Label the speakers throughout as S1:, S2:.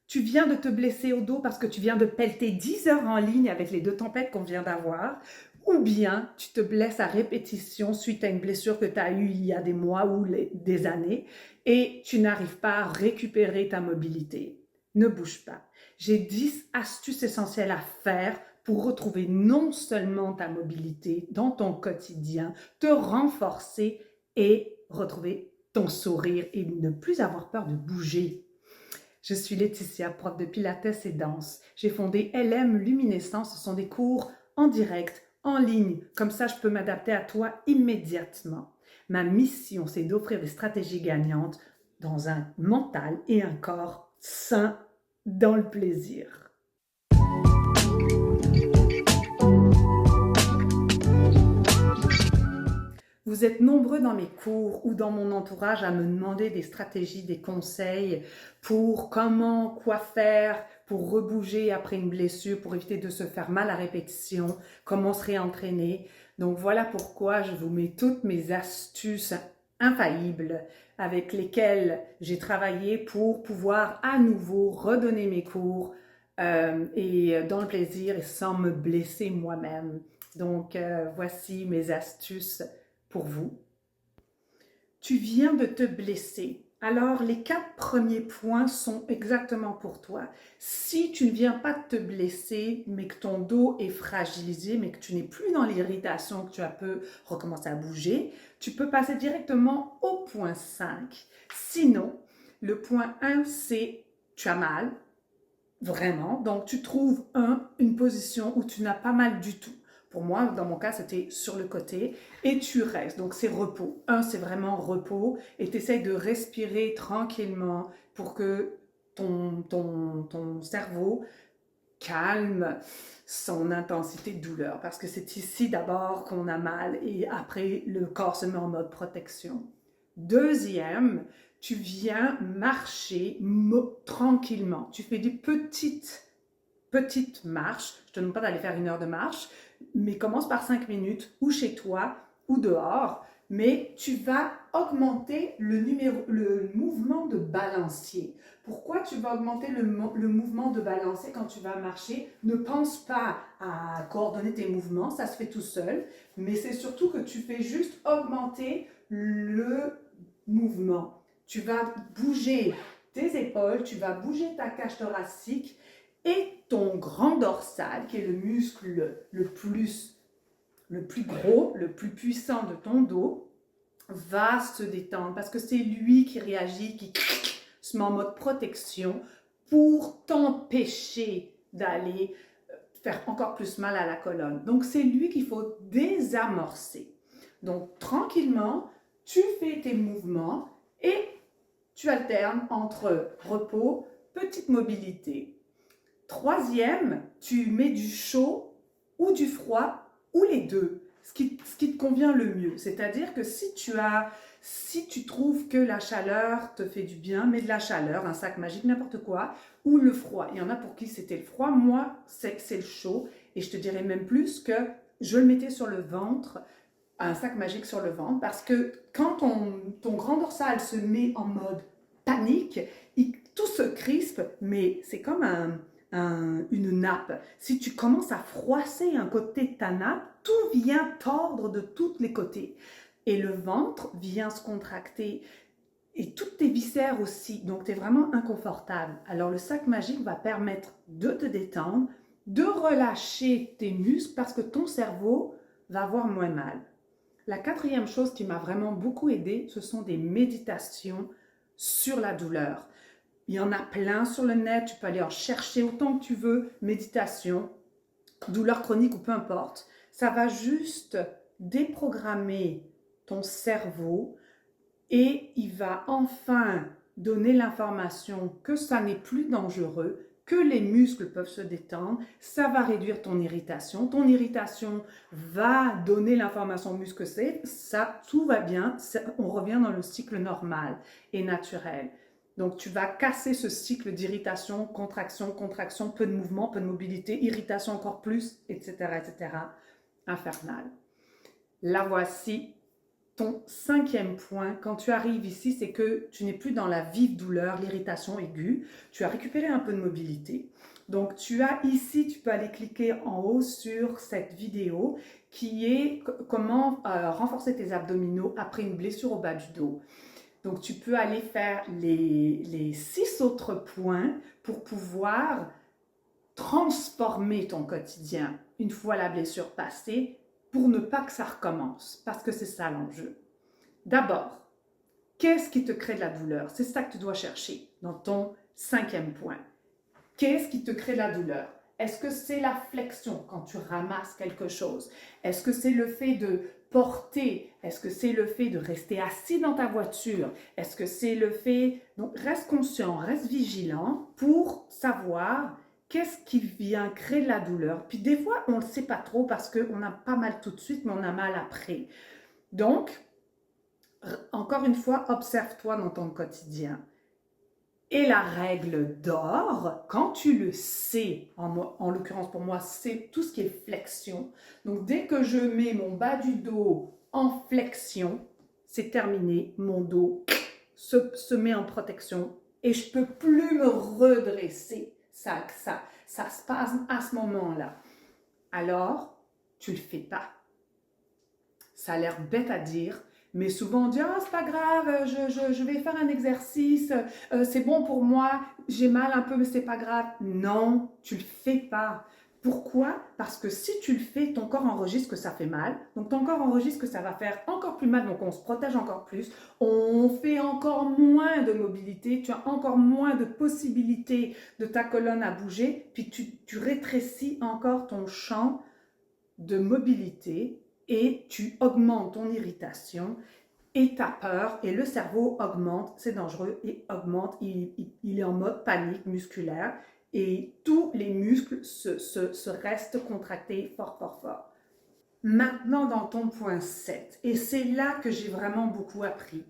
S1: Tu viens de te blesser au dos parce que tu viens de pelleter 10 heures en ligne avec les 2 tempêtes qu'on vient d'avoir, ou bien tu te blesses à répétition suite à une blessure que tu as eue il y a des mois ou des années et tu n'arrives pas à récupérer ta mobilité. Ne bouge pas. J'ai 10 astuces essentielles à faire pour retrouver non seulement ta mobilité dans ton quotidien, te renforcer et retrouver ton sourire et ne plus avoir peur de bouger. Je suis Laetitia, prof de Pilates et danse. J'ai fondé LM Luminescence. Ce sont des cours en direct, en ligne. Comme ça, je peux m'adapter à toi immédiatement. Ma mission, c'est d'offrir des stratégies gagnantes dans un mental et un corps sain dans le plaisir. Vous êtes nombreux dans mes cours ou dans mon entourage à me demander des stratégies, des conseils pour comment, quoi faire, pour rebouger après une blessure, pour éviter de se faire mal à répétition, comment se réentraîner. Donc voilà pourquoi je vous mets toutes mes astuces infaillibles avec lesquelles j'ai travaillé pour pouvoir à nouveau redonner mes cours et dans le plaisir et sans me blesser moi-même. Donc voici mes astuces pour vous. Tu viens de te blesser. Alors, les 4 premiers points sont exactement pour toi. Si tu ne viens pas de te blesser, mais que ton dos est fragilisé, mais que tu n'es plus dans l'irritation, que tu peux recommencer à bouger, tu peux passer directement au point 5. Sinon, le point 1, c'est tu as mal, vraiment. Donc, tu trouves une position où tu n'as pas mal du tout. Pour moi, dans mon cas, c'était sur le côté et tu restes. Donc, c'est repos. C'est vraiment repos et tu essaies de respirer tranquillement pour que ton cerveau calme son intensité de douleur. Parce que c'est ici d'abord qu'on a mal et après, le corps se met en mode protection. Deuxième, tu viens marcher tranquillement. Tu fais des petites marches. Je ne te demande pas d'aller faire 1 heure de marche, mais commence par 5 minutes ou chez toi ou dehors. Mais tu vas augmenter le mouvement de balancier. Pourquoi tu vas augmenter le mouvement de balancier quand tu vas marcher? Ne pense pas à coordonner tes mouvements, ça se fait tout seul, mais c'est surtout que tu fais juste augmenter le mouvement. Tu vas bouger tes épaules, tu vas bouger ta cage thoracique et ton grand dorsal, qui est le muscle le plus gros, le plus puissant de ton dos, va se détendre parce que c'est lui qui réagit, qui se met en mode protection pour t'empêcher d'aller faire encore plus mal à la colonne. Donc, c'est lui qu'il faut désamorcer. Donc, tranquillement, tu fais tes mouvements et tu alternes entre repos, petite mobilité. Troisième, tu mets du chaud ou du froid ou les deux, ce qui te convient le mieux. C'est-à-dire que si tu trouves que la chaleur te fait du bien, mets de la chaleur, un sac magique, n'importe quoi, ou le froid. Il y en a pour qui c'était le froid, moi c'est le chaud. Et je te dirais même plus que je le mettais sur le ventre, un sac magique sur le ventre, parce que quand ton grand dorsal se met en mode panique, tout se crispe, mais c'est comme une nappe. Si tu commences à froisser un côté de ta nappe, tout vient tordre de tous les côtés. Et le ventre vient se contracter et toutes tes viscères aussi. Donc, tu es vraiment inconfortable. Alors, le sac magique va permettre de te détendre, de relâcher tes muscles parce que ton cerveau va avoir moins mal. La 4e chose qui m'a vraiment beaucoup aidée, ce sont des méditations sur la douleur. Il y en a plein sur le net, tu peux aller en chercher autant que tu veux, méditation, douleur chronique ou peu importe. Ça va juste déprogrammer ton cerveau et il va enfin donner l'information que ça n'est plus dangereux, que les muscles peuvent se détendre, ça va réduire ton irritation. Ton irritation va donner l'information au muscle que c'est, ça, tout va bien, on revient dans le cycle normal et naturel. Donc, tu vas casser ce cycle d'irritation, contraction, contraction, peu de mouvement, peu de mobilité, irritation encore plus, etc., etc. Infernal. La voici, ton cinquième point, quand tu arrives ici, c'est que tu n'es plus dans la vive douleur, l'irritation aiguë. Tu as récupéré un peu de mobilité. Donc, tu as ici, tu peux aller cliquer en haut sur cette vidéo qui est comment renforcer tes abdominaux après une blessure au bas du dos. Donc, tu peux aller faire les 6 autres points pour pouvoir transformer ton quotidien une fois la blessure passée pour ne pas que ça recommence, parce que c'est ça l'enjeu. D'abord, qu'est-ce qui te crée de la douleur? C'est ça que tu dois chercher dans ton cinquième point. Qu'est-ce qui te crée de la douleur? Est-ce que c'est la flexion quand tu ramasses quelque chose? Est-ce que c'est le fait de porter? Est-ce que c'est le fait de rester assis dans ta voiture? Est-ce que c'est le fait... Donc, reste conscient, reste vigilant pour savoir qu'est-ce qui vient créer de la douleur. Puis des fois, on ne le sait pas trop parce qu'on a pas mal tout de suite, mais on a mal après. Donc, encore une fois, observe-toi dans ton quotidien. Et la règle d'or, quand tu le sais, en l'occurrence pour moi, c'est tout ce qui est flexion. Donc, dès que je mets mon bas du dos en flexion, c'est terminé, mon dos se met en protection et je ne peux plus me redresser. Ça se passe à ce moment-là. Alors, tu ne le fais pas. Ça a l'air bête à dire, mais souvent on dit « Ah, c'est pas grave, je vais faire un exercice, c'est bon pour moi, j'ai mal un peu, mais c'est pas grave. » Non, tu le fais pas. Pourquoi? Parce que si tu le fais, ton corps enregistre que ça fait mal. Donc, ton corps enregistre que ça va faire encore plus mal. Donc, on se protège encore plus. On fait encore moins de mobilité. Tu as encore moins de possibilités de ta colonne à bouger. Puis, tu rétrécis encore ton champ de mobilité et tu augmentes ton irritation et ta peur. Et le cerveau augmente. C'est dangereux et augmente. Il est en mode panique musculaire. Et tous les muscles se restent contractés fort, fort, fort. Maintenant, dans ton point 7, et c'est là que j'ai vraiment beaucoup appris.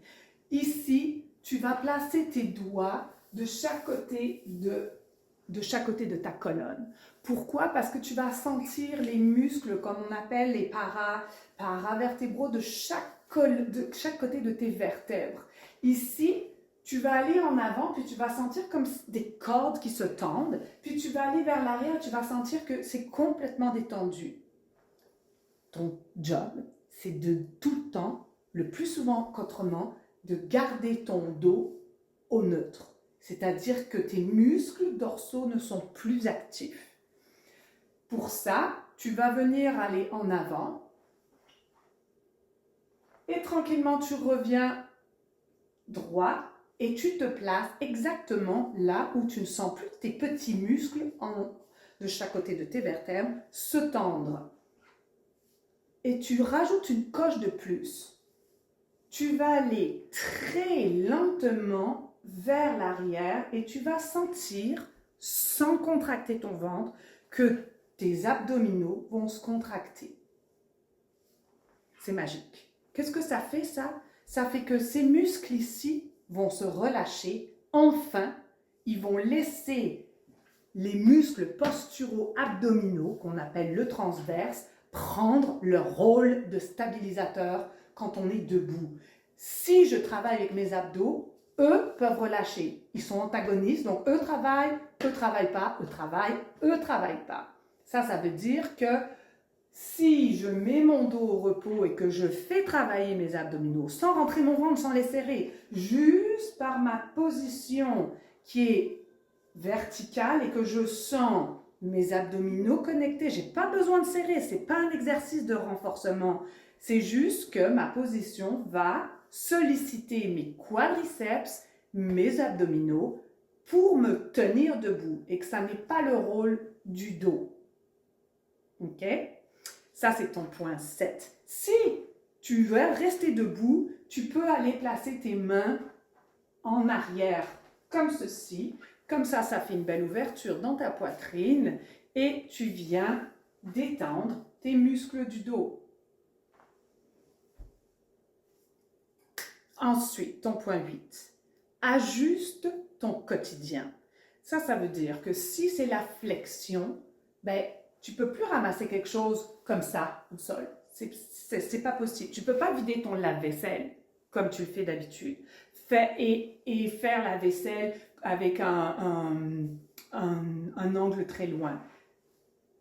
S1: Ici, tu vas placer tes doigts de chaque côté de ta colonne. Pourquoi? Parce que tu vas sentir les muscles, comme on appelle les paravertébraux, de chaque côté de tes vertèbres. Ici, tu vas aller en avant, puis tu vas sentir comme des cordes qui se tendent, puis tu vas aller vers l'arrière, tu vas sentir que c'est complètement détendu. Ton job, c'est de tout le temps, le plus souvent qu'autrement, de garder ton dos au neutre. C'est-à-dire que tes muscles dorsaux ne sont plus actifs. Pour ça, tu vas venir aller en avant et tranquillement tu reviens droit. Et tu te places exactement là où tu ne sens plus tes petits muscles de chaque côté de tes vertèbres se tendre. Et tu rajoutes une coche de plus. Tu vas aller très lentement vers l'arrière et tu vas sentir, sans contracter ton ventre, que tes abdominaux vont se contracter. C'est magique. Qu'est-ce que ça fait, ça? Ça fait que ces muscles ici vont se relâcher. Enfin, ils vont laisser les muscles posturaux abdominaux, qu'on appelle le transverse, prendre leur rôle de stabilisateur quand on est debout. Si je travaille avec mes abdos, eux peuvent relâcher. Ils sont antagonistes, donc eux travaillent pas, eux travaillent pas. Ça veut dire que si je mets mon dos au repos et que je fais travailler mes abdominaux sans rentrer mon ventre, sans les serrer, juste par ma position qui est verticale et que je sens mes abdominaux connectés, j'ai pas besoin de serrer, c'est pas un exercice de renforcement, c'est juste que ma position va solliciter mes quadriceps, mes abdominaux pour me tenir debout et que ça n'est pas le rôle du dos. Ok? Ça, c'est ton point 7. Si tu veux rester debout, tu peux aller placer tes mains en arrière, comme ceci. Comme ça fait une belle ouverture dans ta poitrine et tu viens détendre tes muscles du dos. Ensuite, ton point 8. Ajuste ton quotidien. Ça veut dire que si c'est la flexion, tu ne peux plus ramasser quelque chose comme ça au sol. C'est pas possible. Tu peux pas vider ton lave-vaisselle comme tu le fais d'habitude. Et faire la vaisselle avec un angle très loin.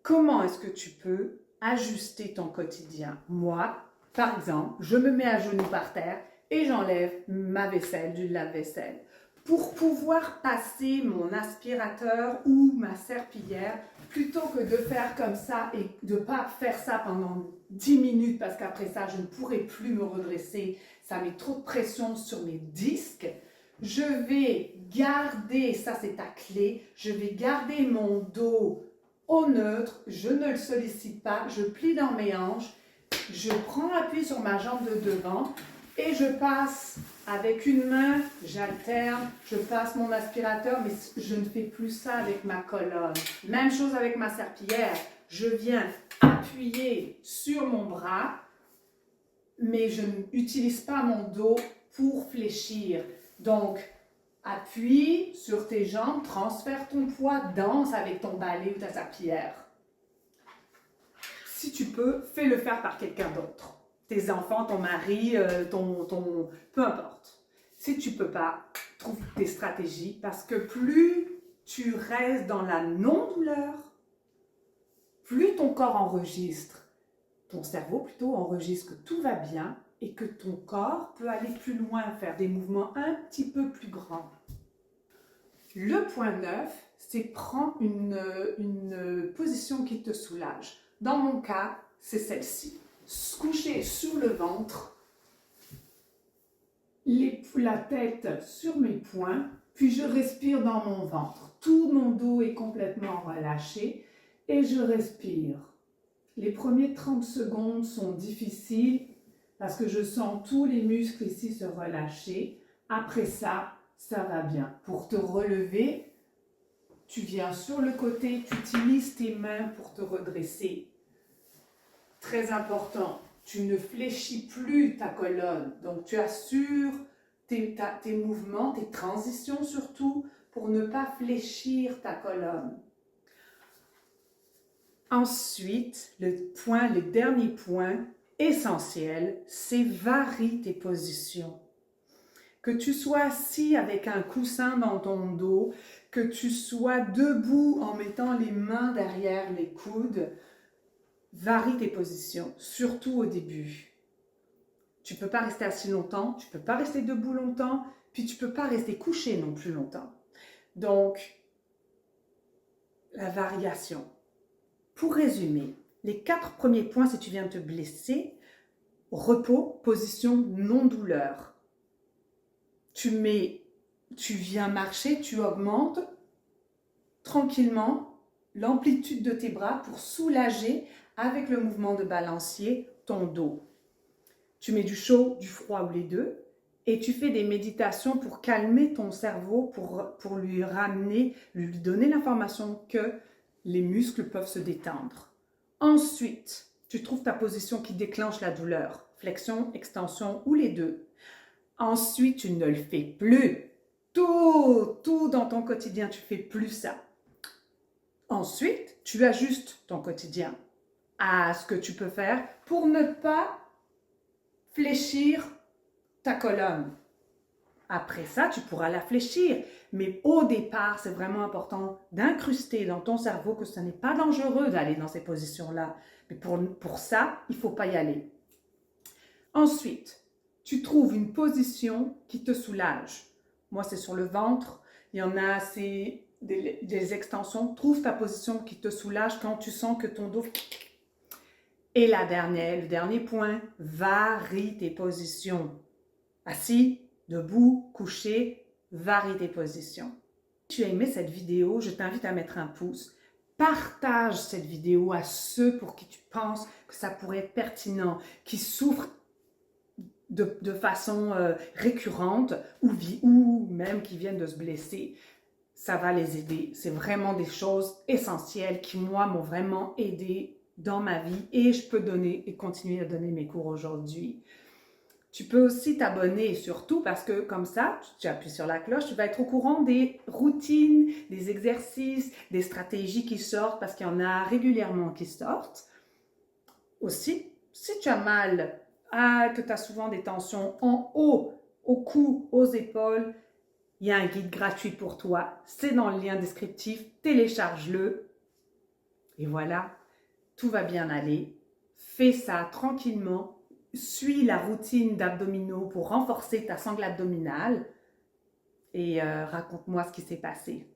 S1: Comment est-ce que tu peux ajuster ton quotidien? Moi, par exemple, je me mets à genoux par terre et j'enlève ma vaisselle du lave-vaisselle pour pouvoir passer mon aspirateur ou ma serpillière plutôt que de faire comme ça et de ne pas faire ça pendant 10 minutes parce qu'après ça, je ne pourrai plus me redresser. Ça met trop de pression sur mes disques. Je vais garder, ça c'est ta clé, je vais garder mon dos au neutre, je ne le sollicite pas, je plie dans mes hanches, je prends appui sur ma jambe de devant et je passe avec une main, j'alterne, je passe mon aspirateur, mais je ne fais plus ça avec ma colonne. Même chose avec ma serpillière, je viens appuyer sur mon bras, mais je n'utilise pas mon dos pour fléchir. Donc, appuie sur tes jambes, transfère ton poids, danse avec ton balai ou ta serpillière. Si tu peux, fais-le faire par quelqu'un d'autre. Tes enfants, ton mari, peu importe. Si tu peux pas, trouve des stratégies parce que plus tu restes dans la non-douleur, plus ton corps enregistre, ton cerveau plutôt enregistre que tout va bien et que ton corps peut aller plus loin, faire des mouvements un petit peu plus grands. Le point 9, c'est prendre une position qui te soulage. Dans mon cas, c'est celle-ci. Coucher sur le ventre, la tête sur mes poings, puis je respire dans mon ventre. Tout mon dos est complètement relâché et je respire. Les premiers 30 secondes sont difficiles parce que je sens tous les muscles ici se relâcher. Après ça, ça va bien. Pour te relever, tu viens sur le côté, tu utilises tes mains pour te redresser. Très important, tu ne fléchis plus ta colonne. Donc, tu assures tes mouvements, tes transitions surtout, pour ne pas fléchir ta colonne. Ensuite, le dernier point essentiel, c'est varie tes positions. Que tu sois assis avec un coussin dans ton dos, que tu sois debout en mettant les mains derrière les coudes, varie tes positions, surtout au début. Tu ne peux pas rester assis longtemps, tu ne peux pas rester debout longtemps, puis tu ne peux pas rester couché non plus longtemps. Donc, la variation. Pour résumer, les 4 premiers points, si tu viens de te blesser, repos, position, non-douleur. Tu viens marcher, tu augmentes tranquillement l'amplitude de tes bras pour soulager avec le mouvement de balancier ton dos. Tu mets du chaud, du froid ou les deux et tu fais des méditations pour calmer ton cerveau, pour lui ramener, lui donner l'information que les muscles peuvent se détendre. Ensuite, tu trouves ta position qui déclenche la douleur, flexion, extension ou les deux. Ensuite, tu ne le fais plus. Tout dans ton quotidien, tu fais plus ça. Ensuite, tu ajustes ton quotidien à ce que tu peux faire pour ne pas fléchir ta colonne. Après ça, tu pourras la fléchir. Mais au départ, c'est vraiment important d'incruster dans ton cerveau que ce n'est pas dangereux d'aller dans ces positions-là. Mais pour ça, il ne faut pas y aller. Ensuite, tu trouves une position qui te soulage. Moi, c'est sur le ventre. Il y en a, c'est des extensions. Trouve ta position qui te soulage quand tu sens que ton dos... Et le dernier point, varie tes positions. Assis, debout, couché, varie tes positions. Si tu as aimé cette vidéo, je t'invite à mettre un pouce. Partage cette vidéo à ceux pour qui tu penses que ça pourrait être pertinent, qui souffrent de façon récurrente ou même qui viennent de se blesser. Ça va les aider. C'est vraiment des choses essentielles qui, moi, m'ont vraiment aidé dans ma vie et je peux donner et continuer à donner mes cours aujourd'hui. Tu peux aussi t'abonner surtout parce que comme ça, tu appuies sur la cloche, tu vas être au courant des routines, des exercices, des stratégies qui sortent parce qu'il y en a régulièrement qui sortent. Aussi, Si tu as mal, que tu as souvent des tensions en haut, au cou, aux épaules, il y a un guide gratuit pour toi. C'est dans le lien descriptif. Télécharge-le. Et voilà, tout va bien aller. Fais ça tranquillement. Suis la routine d'abdominaux pour renforcer ta sangle abdominale. Et raconte-moi ce qui s'est passé.